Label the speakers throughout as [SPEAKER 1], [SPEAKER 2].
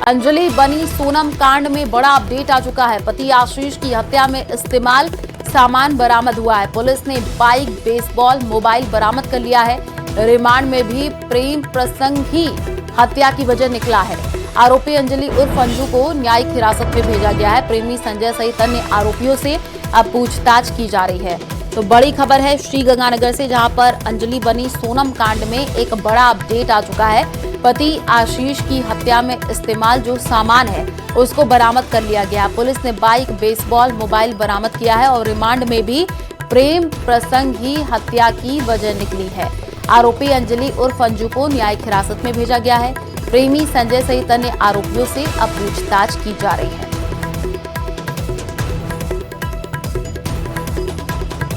[SPEAKER 1] अंजलि बनी सोनम कांड में बड़ा अपडेट आ चुका है। पति आशीष की हत्या में इस्तेमाल सामान बरामद हुआ है। पुलिस ने बाइक, बेसबॉल, मोबाइल बरामद कर लिया है। रिमांड में भी प्रेम प्रसंग ही हत्या की वजह निकला है। आरोपी अंजलि उर्फ अंजू को न्यायिक हिरासत में भेजा गया है। प्रेमी संजय सहित अन्य आरोपियों से अब पूछताछ की जा रही है। तो बड़ी खबर है श्रीगंगानगर से, जहां पर अंजलि बनी सोनम कांड में एक बड़ा अपडेट आ चुका है। पति आशीष की हत्या में इस्तेमाल जो सामान है उसको बरामद कर लिया गया। पुलिस ने बाइक, बेसबॉल, मोबाइल बरामद किया है और रिमांड में भी प्रेम प्रसंग ही हत्या की वजह निकली है। आरोपी अंजलि उर्फ अंजू को न्यायिक हिरासत में भेजा गया है। प्रेमी संजय सहित अन्य आरोपियों से अब पूछताछ की जा रही है।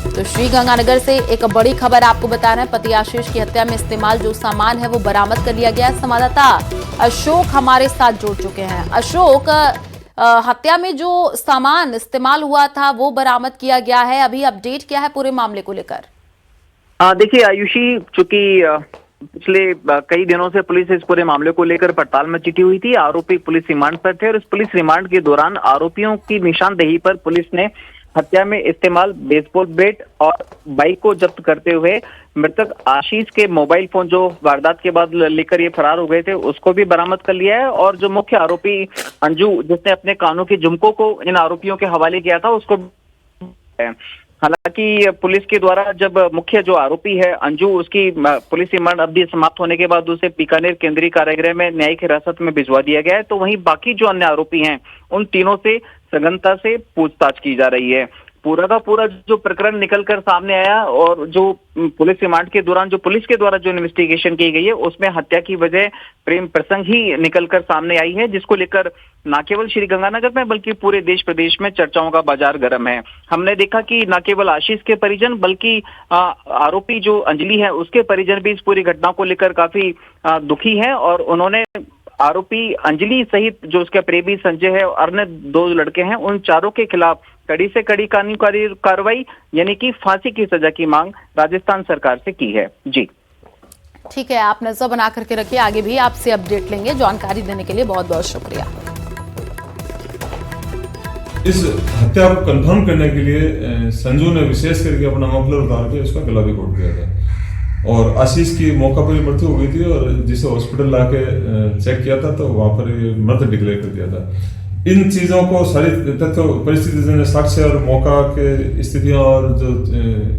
[SPEAKER 1] तो श्रीगंगानगर से एक बड़ी खबर आपको बता रहे हैं। पति आशीष की हत्या में इस्तेमाल जो सामान है वो बरामद कर लिया गया है। संवाददाता अशोक हमारे साथ जुड़ चुके हैं। अशोक, हत्या में जो सामान इस्तेमाल हुआ था वो बरामद किया गया है। अभी अपडेट क्या है पूरे मामले को लेकर?
[SPEAKER 2] देखिए आयुषी, चूंकि पिछले कई दिनों से पुलिस इस पूरे मामले को लेकर पड़ताल में जुटी हुई थी। आरोपी पुलिस रिमांड पर थे और इस पुलिस रिमांड के दौरान आरोपियों की निशानदेही पर पुलिस ने हत्या में इस्तेमाल बेसबॉल बैट और बाइक को जब्त करते हुए मृतक आशीष के मोबाइल फोन जो वारदात के बाद लेकर ये फरार हो गए थे उसको भी बरामद कर लिया है। और जो मुख्य आरोपी अंजू, जिसने अपने कानों के झुमकों को इन आरोपियों के हवाले किया था, उसको हालांकि पुलिस के द्वारा जब मुख्य जो आरोपी है अंजू, उसकी पुलिस रिमांड अवधि समाप्त होने के बाद उसे बीकानेर केंद्रीय कारागृह में न्यायिक हिरासत में भिजवा दिया गया है। तो वहीं बाकी जो अन्य आरोपी हैं उन तीनों से सघनता से पूछताछ की जा रही है। पूरा का पूरा जो प्रकरण निकलकर सामने आया और जो पुलिस रिमांड के दौरान जो पुलिस के द्वारा जो इन्वेस्टिगेशन की गई है उसमें हत्या की वजह प्रेम प्रसंग ही निकलकर सामने आई है, जिसको लेकर न केवल श्रीगंगानगर में बल्कि पूरे देश प्रदेश में चर्चाओं का बाजार गर्म है। हमने देखा कि न केवल आशीष के परिजन बल्कि आरोपी जो अंजलि है उसके परिजन भी इस पूरी घटना को लेकर काफी दुखी हैं और उन्होंने आरोपी अंजलि सहित जो उसके प्रेमी संजय है और अन्य 2 लड़के हैं उन चारों के खिलाफ कड़ी से कड़ी कानूनी कार्रवाई यानी कि फांसी की सजा की मांग राजस्थान सरकार से की है। जी
[SPEAKER 1] ठीक है, आप नजर बना करके रखिए, आगे भी आपसे अपडेट लेंगे। जानकारी देने के लिए बहुत बहुत शुक्रिया।
[SPEAKER 3] इस हत्या को कंफर्म करने के लिए संजू ने विशेष करके अपना मफलर उतार के उसका गला भी घोट दिया था और आशीष की मौका पर मृत्यु हो गई थी और जिसे हॉस्पिटल लाके चेक किया था तो वहां पर मृत डिक्लेयर कर दिया था। इन चीजों को सारी तथ्य परिस्थिति, साक्ष्य और मौका के स्थितियां और जो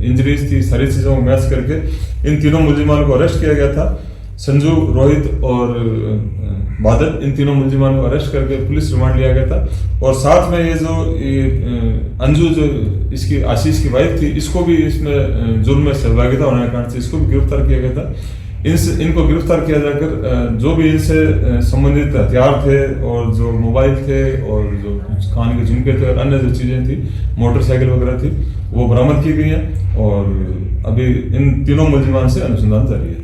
[SPEAKER 3] इंजरीज थी सारी चीजों को मैच करके इन तीनों मुलजिमान को अरेस्ट किया गया था। संजू, रोहित और बादल, इन तीनों मुलजिमान को अरेस्ट करके पुलिस रिमांड लिया गया था। और साथ में ये जो अंजू जो इसकी आशीष की वाइफ थी, इसको भी इसमें जुर्म में सहभागिता होने के कारण से इसको भी गिरफ्तार किया गया था। इनको गिरफ्तार किया जाकर जो भी इनसे संबंधित हथियार थे और जो मोबाइल थे और जो कान के झुमके थे और अन्य जो चीजें थी, मोटरसाइकिल वगैरह थी, वो बरामद की गई हैं और अभी इन तीनों मुलजिमान से अनुसंधान जारी है।